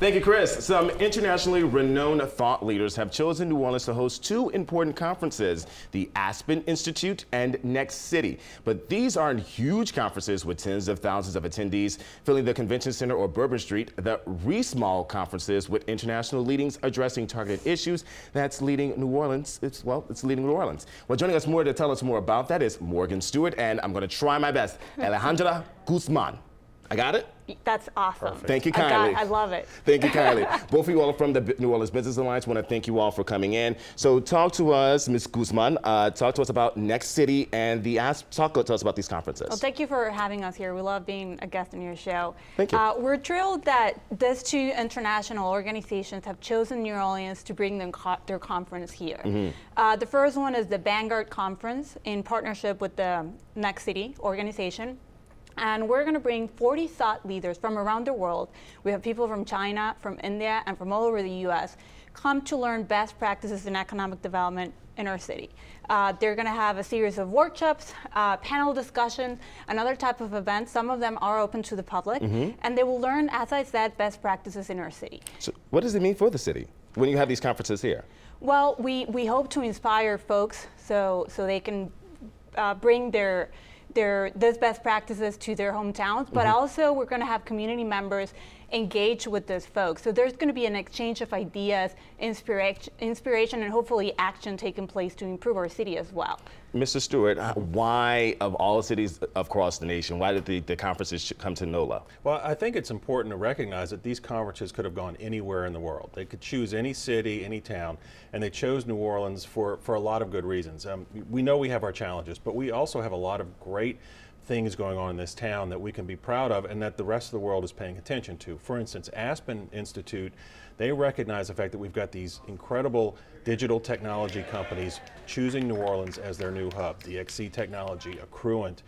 Thank you, Chris. Some internationally renowned thought leaders have chosen New Orleans to host two important conferences, the Aspen Institute and Next City. But these aren't huge conferences with tens of thousands of attendees filling the Convention Center or Bourbon Street. The Re-Small conferences with international leadings addressing targeted issues that's leading New Orleans. It's leading New Orleans. Well, joining us more to tell us more about that is Morgan Stewart, and I'm going to try my best, Alejandra Guzman. I got it? That's awesome. Perfect. Thank you kindly. I love it. Thank you kindly. Both of you all are from the New Orleans Business Alliance. I want to thank you all for coming in. So talk to us, Ms. Guzman, talk to us about Next City and talk to us about these conferences. Well, thank you for having us here. We love being a guest on your show. Thank you. We're thrilled that these two international organizations have chosen New Orleans to bring their conference here. The first one is the Vanguard Conference in partnership with the Next City organization. And we're going to bring 40 thought leaders from around the world. We have people from China, from India, and from all over the U.S. come to learn best practices in economic development in our city. They're going to have a series of workshops, panel discussions, and other type of events. Some of them are open to the public, and they will learn, as I said, best practices in our city. So what does it mean for the city when you have these conferences here? Well, we hope to inspire folks so they can bring those best practices to their hometowns, but also we're going to have community members engage with those folks. So there's going to be an exchange of ideas, inspiration, and hopefully action taking place to improve our city as well. Mr. Stewart, why, of all the cities across the nation, why did the conferences come to NOLA? Well, I think it's important to recognize that these conferences could have gone anywhere in the world. They could choose any city, any town, and they chose New Orleans for a lot of good reasons. We know we have our challenges, but we also have a lot of great things going on in this town that we can be proud of and that the rest of the world is paying attention to. For instance, Aspen Institute, they recognize the fact that we've got these incredible digital technology companies choosing New Orleans as their new hub. DXC Technology, Accruent,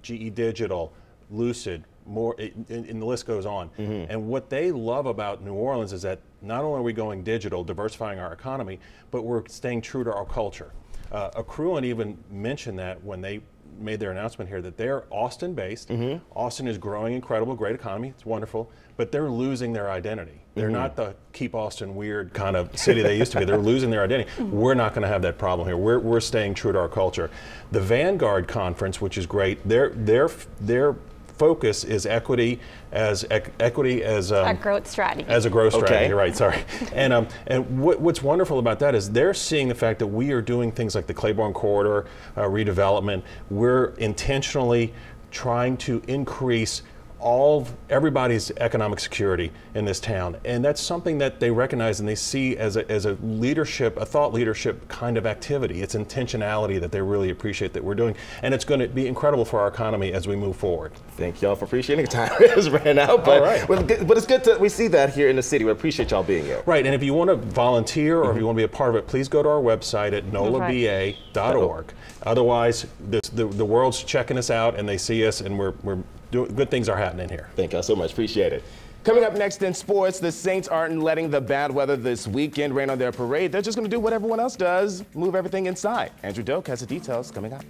GE Digital, Lucid, and the list goes on. And what they love about New Orleans is that not only are we going digital, diversifying our economy, but we're staying true to our culture. Accruent even mentioned that when they made their announcement here that they're Austin-based. Austin is growing incredible, great economy, it's wonderful, but they're losing their identity. They're not the keep Austin weird kind of city they used to be. They're losing their identity. We're not going to have that problem here. We're staying true to our culture. The Vanguard Conference, which is great, their focus is equity as a growth strategy. As a growth strategy, right? Sorry. And what's wonderful about that is they're seeing the fact that we are doing things like the Claiborne Corridor redevelopment. We're intentionally trying to increase everybody's economic security in this town, and that's something that they recognize and they see as a leadership, a thought leadership kind of activity. It's intentionality that they really appreciate that we're doing, and it's going to be incredible for our economy as we move forward. Thank y'all for appreciating it. Time has ran out, but it's good to we see that here in the city. We appreciate y'all being here. Right, and if you want to volunteer or if you want to be a part of it, please go to our website at nolaba.org. Otherwise, the world's checking us out and they see us, and good things are happening here. Thank y'all so much. Appreciate it. Coming up next in sports, the Saints aren't letting the bad weather this weekend rain on their parade. They're just going to do what everyone else does, move everything inside. Andrew Doak has the details coming up.